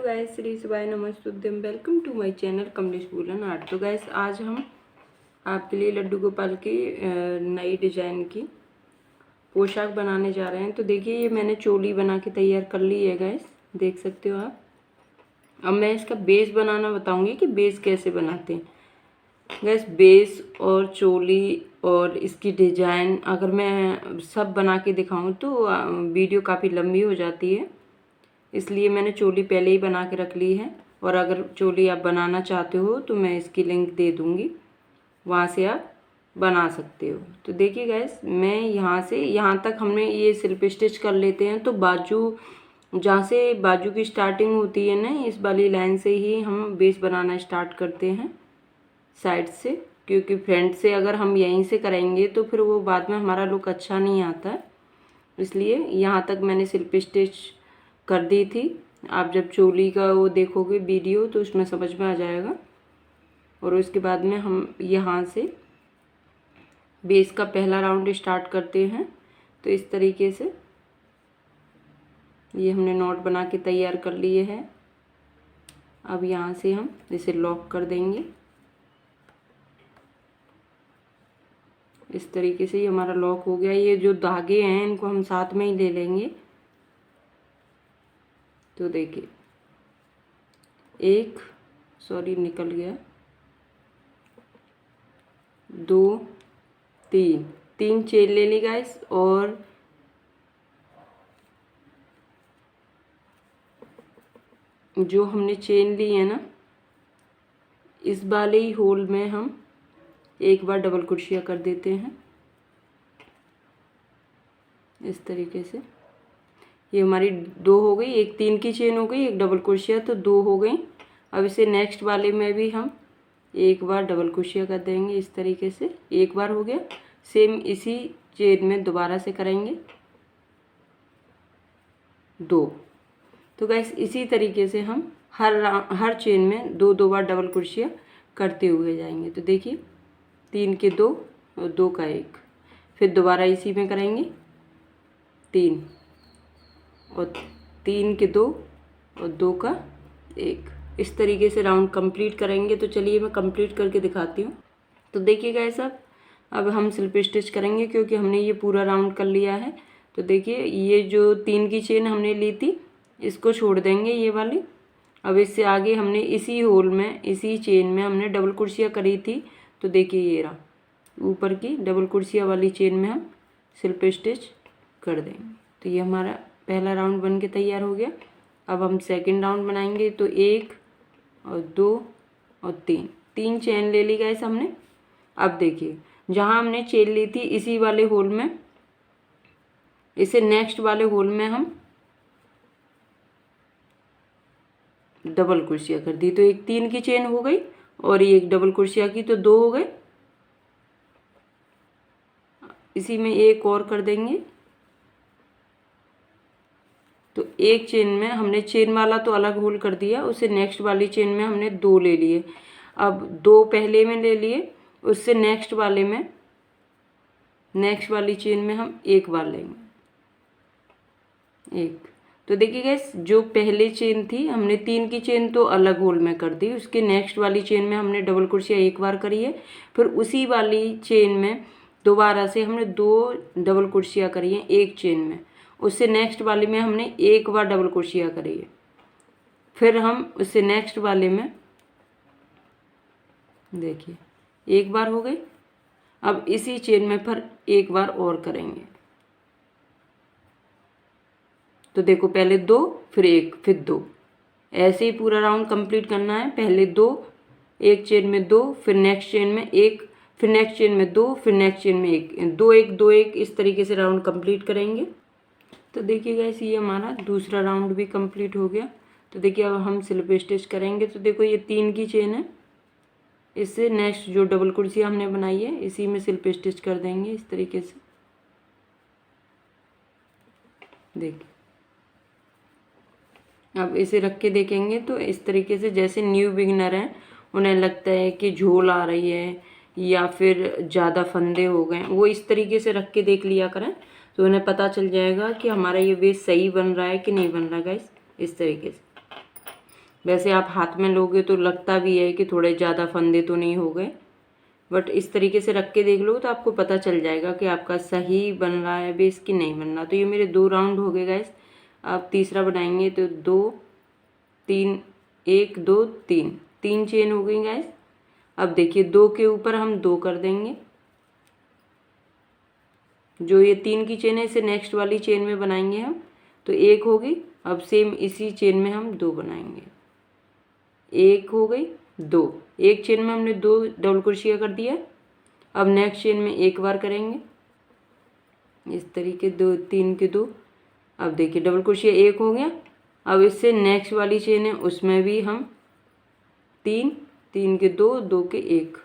Guys, Shri शिवाय नमस्तुभ्यम। Welcome to my channel Kamlesh woollen art. तो गाइस, आज हम आपके लिए लड्डू गोपाल की नई डिजाइन की पोशाक बनाने जा रहे हैं। तो देखिए, ये मैंने चोली बना के तैयार कर ली है गाइस, देख सकते हो आप। अब मैं इसका बेस बनाना बताऊंगी कि बेस कैसे बनाते हैं। गैस, बेस और चोली और इसकी डिजाइन अगर मैं सब बना के दिखाऊं तो वीडियो काफ़ी लंबी हो जाती है, इसलिए मैंने चोली पहले ही बना के रख ली है। और अगर चोली आप बनाना चाहते हो तो मैं इसकी लिंक दे दूँगी, वहाँ से आप बना सकते हो। तो देखिए गाइस, मैं यहाँ से यहाँ तक हमने ये स्लिप स्टिच कर लेते हैं। तो बाजू, जहाँ से बाजू की स्टार्टिंग होती है ना, इस वाली लाइन से ही हम बेस बनाना स्टार्ट करते हैं साइड से, क्योंकि फ्रंट से अगर हम यहीं से करेंगे तो फिर वो बाद में हमारा लुक अच्छा नहीं आता। इसलिए यहाँ तक मैंने स्लिप स्टिच कर दी थी। आप जब चोली का वो देखोगे वीडियो तो उसमें समझ में आ जाएगा। और उसके बाद में हम यहाँ से बेस का पहला राउंड स्टार्ट करते हैं। तो इस तरीके से ये हमने नॉट बना के तैयार कर लिए हैं। अब यहाँ से हम इसे लॉक कर देंगे। इस तरीके से ये हमारा लॉक हो गया। ये जो धागे हैं इनको हम साथ में ही ले लेंगे। तो देखिए, एक, सॉरी निकल गया, दो, तीन चेन ले ली गाइस। और जो हमने चेन ली है ना, इस वाले ही होल में हम एक बार डबल क्रोशिया कर देते हैं। इस तरीके से ये हमारी दो हो गई, एक 3 की चेन हो गई, एक डबल क्रोशिया, तो 2 हो गई। अब इसे नेक्स्ट वाले में भी हम एक बार डबल क्रोशिया कर देंगे। इस तरीके से एक बार हो गया। सेम इसी चेन में दोबारा से करेंगे 2। तो गैस, इसी तरीके से हम हर चेन में 2 बार डबल क्रोशिया करते हुए जाएंगे। तो देखिए, 3 के 2 और 2 का 1, फिर दोबारा इसी में करेंगे 3 और 3 के 2 और 2 का 1। इस तरीके से राउंड कंप्लीट करेंगे। तो चलिए मैं कंप्लीट करके दिखाती हूँ। तो देखिए गाइस, अब हम स्लिप स्टिच करेंगे क्योंकि हमने ये पूरा राउंड कर लिया है। तो देखिए, ये जो 3 की चेन हमने ली थी इसको छोड़ देंगे, ये वाली। अब इससे आगे हमने इसी होल में, इसी चेन में हमने डबल क्रोशिया करी थी। तो देखिए, ये रहा, ऊपर की डबल क्रोशिया वाली चेन में हम स्लिप स्टिच कर देंगे। तो ये हमारा पहला राउंड बन के तैयार हो गया। अब हम सेकंड राउंड बनाएंगे। तो 1 और 2 और 3 चेन ले ली गाइस हमने। अब देखिए, जहाँ हमने चेन ली थी इसी वाले होल में, इसे नेक्स्ट वाले होल में हम डबल क्रोशिया कर दी। तो एक 3 की चेन हो गई और एक डबल क्रोशिया की, तो 2 हो गए। इसी में एक और कर देंगे। तो एक चेन में हमने चेन वाला तो अलग होल कर दिया, उसे नेक्स्ट वाली चेन में हमने 2 ले लिए। अब 2 पहले में ले लिए, उससे नेक्स्ट वाले में, नेक्स्ट वाली चेन में हम एक बार लेंगे, 1। तो देखिए गाइस, जो पहले चेन थी हमने 3 की चेन तो अलग होल में कर दी, उसके नेक्स्ट वाली चेन में हमने डबल क्रोशिया एक बार करी है। फिर उसी वाली चेन में दोबारा से हमने 2 डबल क्रोशिया करी है एक चेन में, उससे नेक्स्ट वाले में हमने एक बार डबल क्रोशिया करी है। फिर हम उससे नेक्स्ट वाले में, देखिए, एक बार हो गई। अब इसी चेन में फिर एक बार और करेंगे। तो देखो, पहले 2, फिर 1, फिर 2, ऐसे ही पूरा राउंड कंप्लीट करना है। पहले 2, एक चेन में 2, फिर नेक्स्ट चेन में 1, फिर नेक्स्ट चेन में 2, फिर नेक्स्ट चेन में 1, 2 1 2 1, इस तरीके से राउंड कंप्लीट करेंगे। तो देखिए गाइस, ये हमारा दूसरा राउंड भी कंप्लीट हो गया। तो देखिए, अब हम स्लिप स्टिच करेंगे। तो देखो, ये 3 की चेन है, इससे नेक्स्ट जो डबल क्रोशिया हमने बनाई है इसी में स्लिप स्टिच कर देंगे इस तरीके से। देखिए, अब इसे रख के देखेंगे तो इस तरीके से, जैसे न्यू बिगिनर हैं उन्हें लगता है कि झोल आ रही है या फिर ज़्यादा फंदे हो गए, वो इस तरीके से रख के देख लिया करें, तो उन्हें पता चल जाएगा कि हमारा ये बेस सही बन रहा है कि नहीं बन रहा गाइस, इस तरीके से। वैसे आप हाथ में लोगे तो लगता भी है कि थोड़े ज़्यादा फंदे तो नहीं हो गए, बट इस तरीके से रख के देख लो तो आपको पता चल जाएगा कि आपका सही बन रहा है बेस कि नहीं बन रहा। तो ये मेरे 2 राउंड हो गए गाइस। आप तीसरा बनाएंगे तो 2 3 1 2 3 3 चेन हो गई गाइस। अब देखिए 2 के ऊपर हम 2 कर देंगे। जो ये 3 की चेन है इसे नेक्स्ट वाली चेन में बनाएंगे हम, तो 1 हो गई। अब सेम इसी चेन में हम 2 बनाएंगे। 1 हो गई, 2, एक चेन में हमने 2 डबल क्रोशिया कर दिया। अब नेक्स्ट चेन में एक बार करेंगे इस तरीके 2 3 के 2। अब देखिए डबल क्रोशिया 1 हो गया। अब इससे नेक्स्ट वाली चेन है उसमें भी हम 3 3 के 2 2 के 1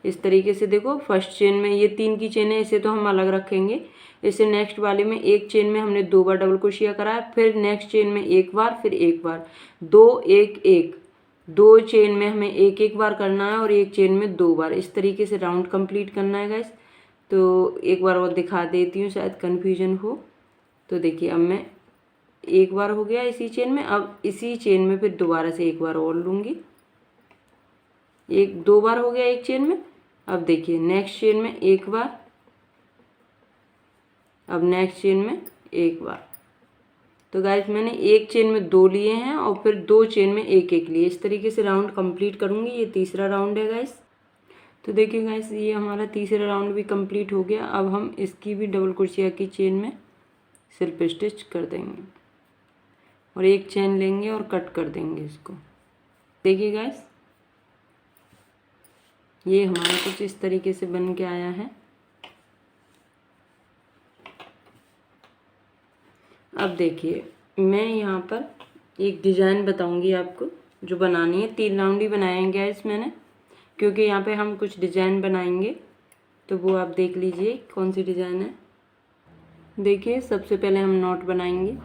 इस तरीके से। देखो फर्स्ट चेन में ये 3 की चेन है, इसे तो हम अलग रखेंगे। इसे नेक्स्ट वाले में एक चेन में हमने 2 बार डबल क्रोशिया करा है, फिर नेक्स्ट चेन में एक बार, फिर एक बार, 2 1 1, 2 चेन में हमें एक एक बार करना है और एक चेन में 2 बार। इस तरीके से राउंड कंप्लीट करना है गाइस। तो एक बार और दिखा देती हूँ, शायद कन्फ्यूजन हो। तो देखिए अब मैं एक बार हो गया इसी चेन में, अब इसी चेन में फिर दोबारा से एक बार और लूँगी। 2 बार हो गया एक चेन में। अब देखिए नेक्स्ट चेन में एक बार, अब नेक्स्ट चेन में एक बार। तो गाइस मैंने एक चेन में 2 लिए हैं और फिर 2 चेन में एक एक लिए। इस तरीके से राउंड कंप्लीट करूँगी। ये तीसरा राउंड है गाइस। तो देखिए गाइस ये हमारा तीसरा राउंड भी कंप्लीट हो गया। अब हम इसकी भी डबल क्रोशिया की चेन में सिर्फ स्टिच कर देंगे और एक चेन लेंगे और कट कर देंगे इसको। देखिए गाइस ये हमारा कुछ इस तरीके से बन के आया है। अब देखिए मैं यहाँ पर एक डिज़ाइन बताऊंगी आपको जो बनानी है। 3 राउंड ही बनाएंगे गाइस मैंने, क्योंकि यहाँ पे हम कुछ डिज़ाइन बनाएंगे, तो वो आप देख लीजिए कौन सी डिज़ाइन है। देखिए सबसे पहले हम नॉट बनाएंगे,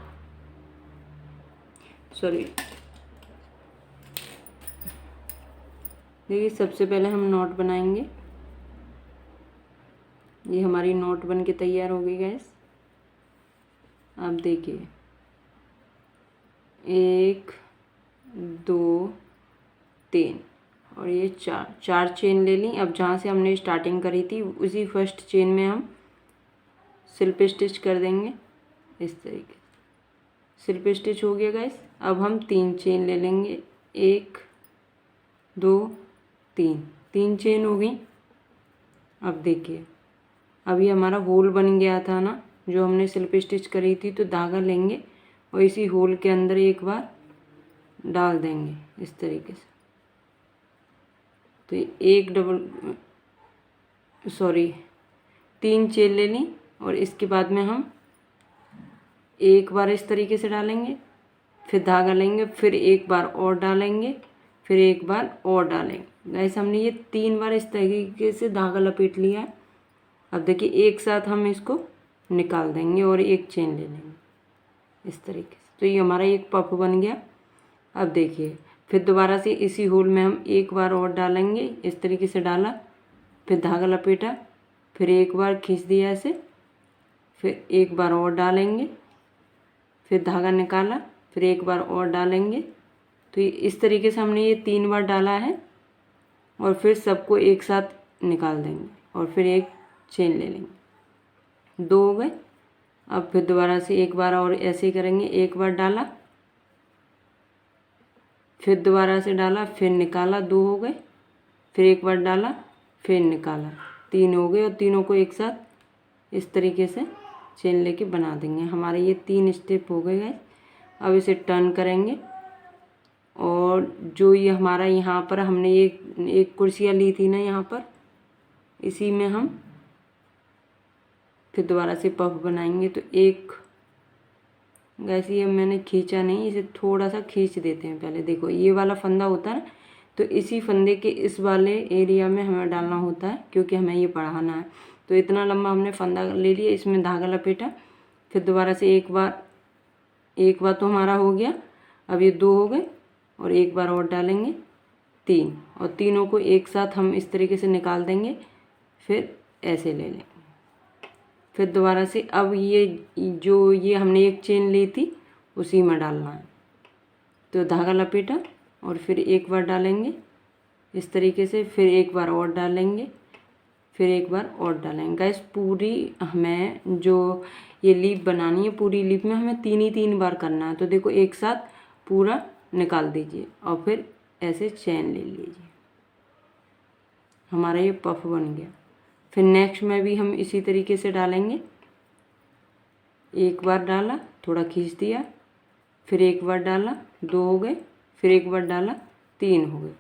सॉरी देखिए सबसे पहले हम नॉट बनाएंगे। ये हमारी नॉट बन के तैयार हो गई गाइस। अब देखिए 1 2 3 और ये 4 चेन ले ली। अब जहाँ से हमने स्टार्टिंग करी थी उसी फर्स्ट चेन में हम स्लिप स्टिच कर देंगे इस तरीके से। स्लिप स्टिच हो गया गाइस। अब हम 3 चेन ले लेंगे, 1 2 3 चेन हो गई। अब देखिए अभी हमारा होल बन गया था ना जो हमने स्लिप स्टिच करी थी, तो धागा लेंगे और इसी होल के अंदर एक बार डाल देंगे इस तरीके से। तो एक 3 चेन ले ली और इसके बाद में हम एक बार इस तरीके से डालेंगे, फिर धागा लेंगे, फिर एक बार और डालेंगे, फिर एक बार और डालेंगे। गाइस हमने ये 3 बार इस तरीके से धागा लपेट लिया है। अब देखिए एक साथ हम इसको निकाल देंगे और एक चेन ले लेंगे इस तरीके से। तो ये हमारा एक पफ बन गया। अब देखिए फिर दोबारा से इसी होल में हम एक बार और डालेंगे, इस तरीके से डाला, फिर धागा लपेटा, फिर एक बार खींच दिया ऐसे, फिर एक बार और डालेंगे, फिर धागा निकाला, फिर एक बार और डालेंगे। तो इस तरीके से हमने ये 3 बार डाला है और फिर सबको एक साथ निकाल देंगे और फिर एक चेन ले लेंगे। 2 हो गए। अब फिर दोबारा से एक बार और ऐसे ही करेंगे, एक बार डाला, फिर दोबारा से डाला, फिर निकाला, 2 हो गए, फिर एक बार डाला, फिर निकाला, 3 हो गए। और तीनों को एक साथ इस तरीके से चेन लेके बना देंगे। हमारे ये 3 स्टेप हो गए गाइस। अब इसे टर्न करेंगे और जो ये हमारा यहाँ पर हमने एक कुर्सियाँ ली थी ना यहाँ पर, इसी में हम फिर दोबारा से पफ बनाएंगे। तो एक गाइस ये मैंने खींचा नहीं, इसे थोड़ा सा खींच देते हैं पहले। देखो ये वाला फंदा होता है, तो इसी फंदे के इस वाले एरिया में हमें डालना होता है क्योंकि हमें ये बढ़ाना है। तो इतना लंबा हमने फंदा ले लिया, इसमें धागा लपेटा, फिर दोबारा से एक बार तो हमारा हो गया। अब ये 2 हो गए और एक बार और डालेंगे, 3, और तीनों को एक साथ हम इस तरीके से निकाल देंगे, फिर ऐसे ले लेंगे। फिर दोबारा से अब ये हमने एक चेन ली थी उसी में डालना है। तो धागा लपेटा, और फिर एक बार डालेंगे इस तरीके से, फिर एक बार और डालेंगे, फिर एक बार और डालेंगे। गाइस पूरी हमें जो ये लीप बनानी है, पूरी लीप में हमें 3 बार करना है। तो देखो एक साथ पूरा निकाल दीजिए और फिर ऐसे चेन ले लीजिए, हमारा ये पफ बन गया। फिर नेक्स्ट में भी हम इसी तरीके से डालेंगे। एक बार डाला, थोड़ा खींच दिया, फिर एक बार डाला, 2 हो गए, फिर एक बार डाला, 3 हो गए।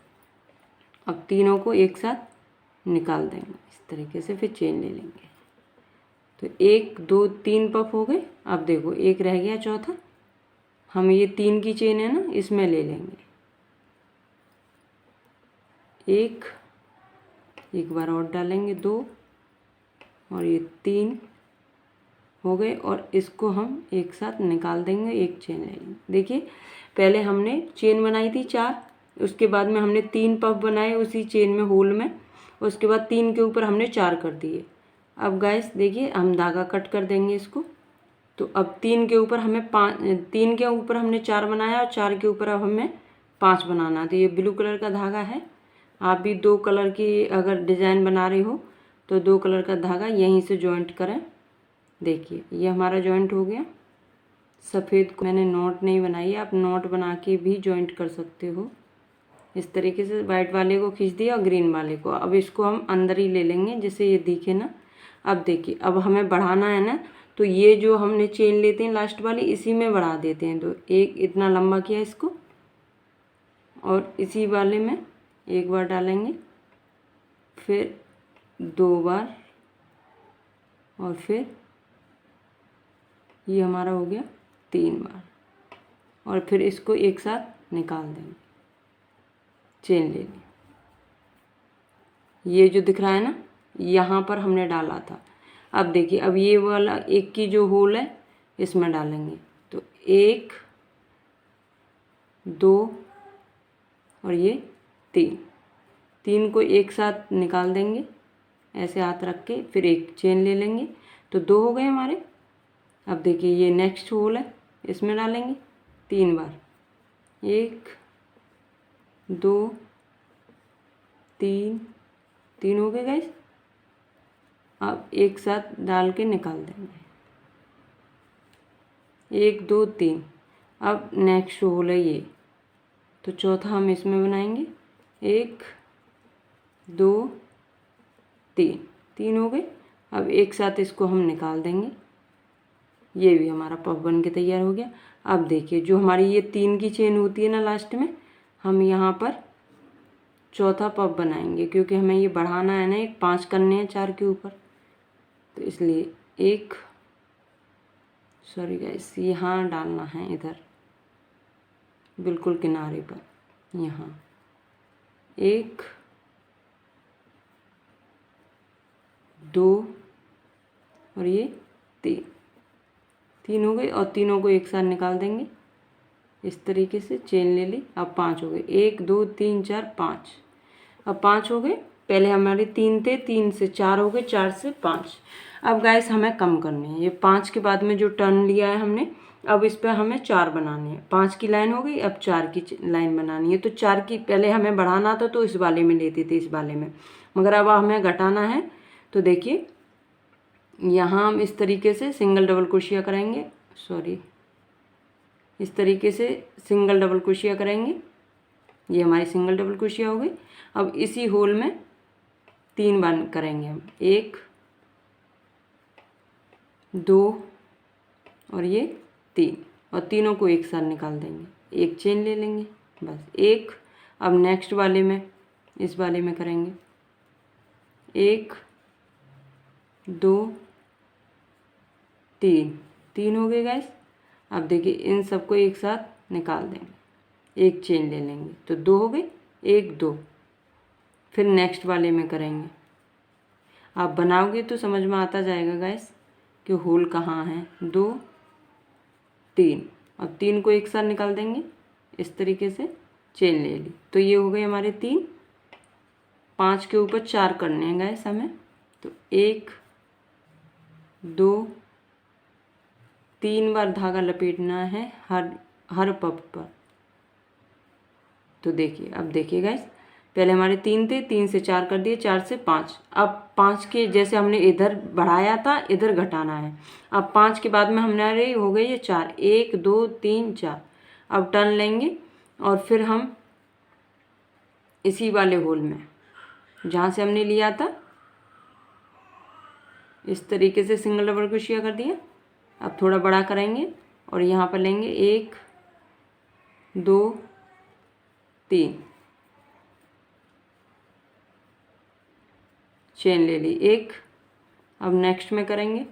अब तीनों को एक साथ निकाल देंगे इस तरीके से, फिर चेन ले लेंगे। तो 1 2 3 पफ हो गए। अब देखो एक रह गया चौथा, हम ये 3 की चेन है ना, इसमें ले लेंगे। एक बार और डालेंगे, 2 और ये 3 हो गए, और इसको हम एक साथ निकाल देंगे, एक चेन ले लेंगे। देखिए पहले हमने चेन बनाई थी 4, उसके बाद में हमने 3 पफ बनाए उसी चेन में, होल में, उसके बाद 3 के ऊपर हमने 4 कर दिए। अब गाइस देखिए हम धागा कट कर देंगे इसको। तो अब 3 के ऊपर हमें 3 के ऊपर हमने 4 बनाया, और 4 के ऊपर अब हमें 5 बनाना। तो ये ब्लू कलर का धागा है। आप भी 2 कलर की अगर डिज़ाइन बना रहे हो तो 2 कलर का धागा यहीं से जॉइंट करें। देखिए ये हमारा जॉइंट हो गया। सफ़ेद को मैंने नॉट नहीं बनाई है, आप नॉट बना के भी जॉइंट कर सकते हो। इस तरीके से वाइट वाले को खींच दिया और ग्रीन वाले को। अब इसको हम अंदर ही ले लेंगे जिससे ये दिखे ना। अब देखिए अब हमें बढ़ाना है ना, तो ये जो हमने चेन लेते हैं लास्ट वाली, इसी में बढ़ा देते हैं। तो एक इतना लंबा किया इसको, और इसी वाले में एक बार डालेंगे, फिर 2 बार, और फिर ये हमारा हो गया 3 बार, और फिर इसको एक साथ निकाल देंगे, चेन ले ली। ये जो दिख रहा है ना, यहाँ पर हमने डाला था। अब देखिए अब ये वाला एक की जो होल है इसमें डालेंगे। तो 1 2 और ये 3 को एक साथ निकाल देंगे, ऐसे हाथ रख के, फिर एक चेन ले लेंगे। तो 2 हो गए हमारे। अब देखिए ये नेक्स्ट होल है, इसमें डालेंगे 3 बार, 1 2 3 हो गए गाइस। अब एक साथ डाल के निकाल देंगे, 1 2 3। अब नेक्स्ट होल है ये, तो चौथा हम इसमें बनाएंगे, 1 2 3 हो गए। अब एक साथ इसको हम निकाल देंगे, ये भी हमारा पफ बन के तैयार हो गया। अब देखिए जो हमारी ये 3 की चेन होती है ना लास्ट में, हम यहाँ पर चौथा पफ बनाएंगे, क्योंकि हमें ये बढ़ाना है ना, एक 5 करने हैं 4 के ऊपर। तो इसलिए सॉरी गाइस, यहाँ डालना है, इधर बिल्कुल किनारे पर, यहाँ 1 2 और ये 3 हो गए, और तीनों को एक साथ निकाल देंगे इस तरीके से, चेन ले ली। अब 5 हो गए, 1 2 3 4 5। अब 5 हो गए, पहले हमारे 3 थे, 3 से 4 हो गए, 4 से 5। अब गाइस हमें कम करने हैं, ये 5 के बाद में जो टर्न लिया है हमने, अब इस पर हमें 4 बनाने हैं। 5 की लाइन हो गई, अब 4 की लाइन बनानी है। तो 4 की पहले हमें बढ़ाना था, तो इस वाले में लेते थे, इस वाले में, मगर अब हमें घटाना है। तो देखिए यहाँ हम इस तरीके से सिंगल डबल क्रोशिया करेंगे, इस तरीके से सिंगल डबल क्रोशिया करेंगे। ये हमारी सिंगल डबल क्रोशिया हो गई। अब इसी होल में 3 बार करेंगे हम, 1 2 और ये 3, और तीनों को एक साथ निकाल देंगे, एक चेन ले लेंगे, बस एक। अब नेक्स्ट वाले में, इस वाले में करेंगे, 1 2 3 हो गए गाइस। अब देखिए इन सबको एक साथ निकाल देंगे, एक चेन ले लेंगे, तो 2 हो गए, 1 2। फिर नेक्स्ट वाले में करेंगे। आप बनाओगे तो समझ में आता जाएगा गाइस कि होल कहाँ है। 2 3, अब 3 को एक साथ निकाल देंगे इस तरीके से, चेन ले ली। तो ये हो गए हमारे 3। 5 के ऊपर 4 करने हैं गाइस हमें। तो 1 2 3 बार धागा लपेटना है हर पफ पर। तो देखिए, अब देखिए गाइस, पहले हमारे 3 थे, 3 से 4 कर दिए, 4 से 5। अब 5 के जैसे हमने इधर बढ़ाया था, इधर घटाना है। अब 5 के बाद में हमारे हो गए ये 4, 1 2 3 4। अब टर्न लेंगे और फिर हम इसी वाले होल में जहाँ से हमने लिया था इस तरीके से सिंगल डबल क्रोशिया कर दिया। अब थोड़ा बड़ा करेंगे और यहाँ पर लेंगे 1 2 3, चेन ले ली 1। अब नेक्स्ट में करेंगे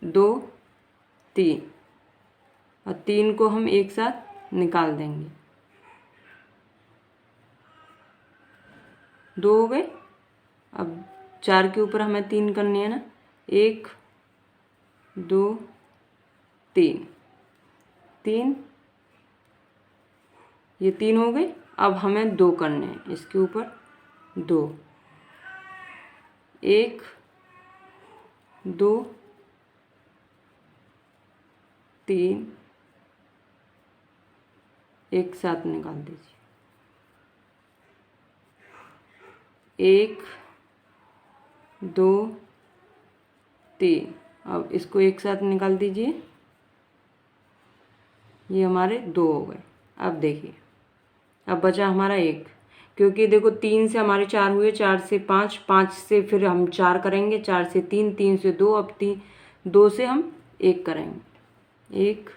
2 3 और 3 को हम एक साथ निकाल देंगे। 2 हो गए। अब 4 के ऊपर हमें 3 करनी है ना, 1 2 3 3, ये 3 हो गए। अब हमें 2 करने हैं इसके ऊपर, 2 1 2 3 एक साथ निकाल दीजिए, 1 2 3। अब इसको एक साथ निकाल दीजिए, ये हमारे 2 हो गए। अब देखिए, अब बचा हमारा 1, क्योंकि देखो 3 से हमारे 4 हुए, 4 से 5, 5 से फिर हम 4 करेंगे, 4 से 3, 3 से 2, अब 2 से हम 1 करेंगे, 1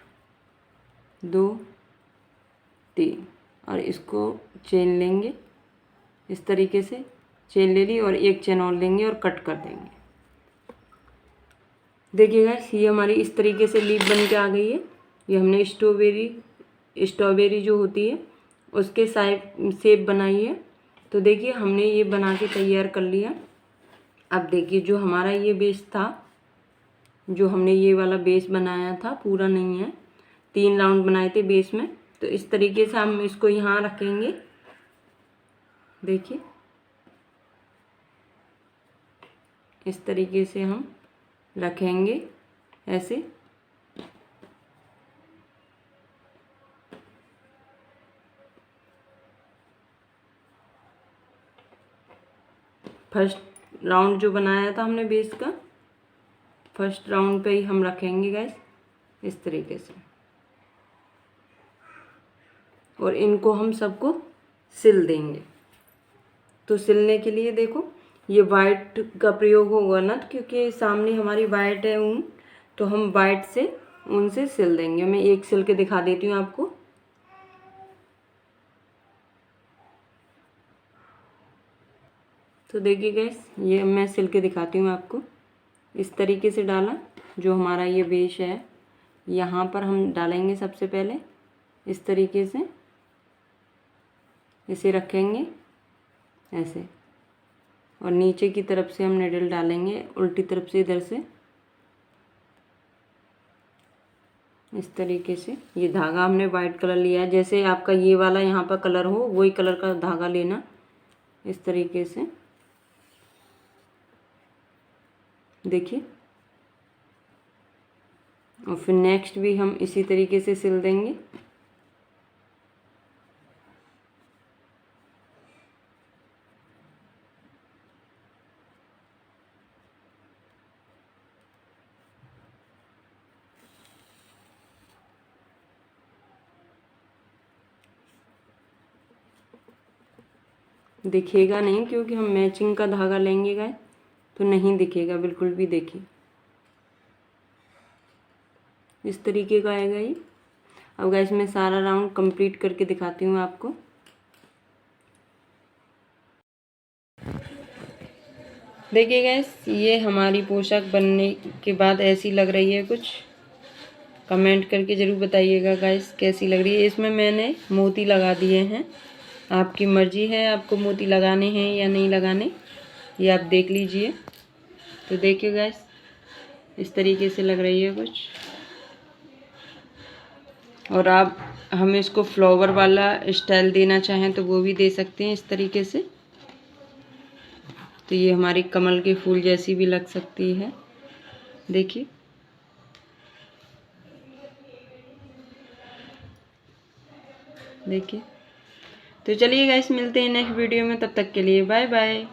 2 3 और इसको चेन लेंगे इस तरीके से, चेन ले ली और एक चेन और लेंगे और कट कर देंगे। देखिएगा, ये हमारी इस तरीके से लीफ बन के आ गई है। ये हमने स्ट्रॉबेरी जो होती है उसके शेप बनाई है। तो देखिए, हमने ये बना के तैयार कर लिया। अब देखिए, जो हमारा ये बेस था, जो हमने ये वाला बेस बनाया था, पूरा नहीं है, 3 राउंड बनाए थे बेस में। तो इस तरीके से हम इसको यहाँ रखेंगे। देखिए, इस तरीके से हम रखेंगे ऐसे। फर्स्ट राउंड जो बनाया था हमने बेस का, फर्स्ट राउंड पे ही हम रखेंगे गैस इस तरीके से, और इनको हम सबको सिल देंगे। तो सिलने के लिए देखो, ये वाइट का प्रयोग होगा ना, क्योंकि सामने हमारी वाइट है ऊन, तो हम वाइट से ऊन से सिल देंगे। मैं एक सिल के दिखा देती हूँ आपको। तो देखिए गैस, ये मैं सिल के दिखाती हूँ आपको। इस तरीके से डाला, जो हमारा ये बेस है यहाँ पर हम डालेंगे सबसे पहले इस तरीके से, इसे रखेंगे ऐसे, और नीचे की तरफ से हम निडल डालेंगे उल्टी तरफ से, इधर से इस तरीके से। ये धागा हमने वाइट कलर लिया है, जैसे आपका ये वाला यहाँ पर कलर हो वही कलर का धागा लेना इस तरीके से। देखिए, और फिर नेक्स्ट भी हम इसी तरीके से सिल देंगे। दिखेगा नहीं, क्योंकि हम मैचिंग का धागा लेंगे गाइस, तो नहीं दिखेगा बिल्कुल भी। देखिए, इस तरीके का आएगा ये। अब गाइस, मैं सारा राउंड कंप्लीट करके दिखाती हूँ आपको। देखिए गाइस, ये हमारी पोशाक बनने के बाद ऐसी लग रही है कुछ। कमेंट करके ज़रूर बताइएगा गाइस कैसी लग रही है। इसमें मैंने मोती लगा दिए हैं, आपकी मर्ज़ी है आपको मोती लगाने हैं या नहीं लगाने, ये आप देख लीजिए। तो देखिए गाइस, इस तरीके से लग रही है कुछ। और आप हम इसको फ्लावर वाला स्टाइल देना चाहें तो वो भी दे सकते हैं इस तरीके से। तो ये हमारी कमल के फूल जैसी भी लग सकती है। देखिए, देखिए तो चलिए गाइस, मिलते हैं नेक्स्ट वीडियो में, तब तक के लिए बाय बाय।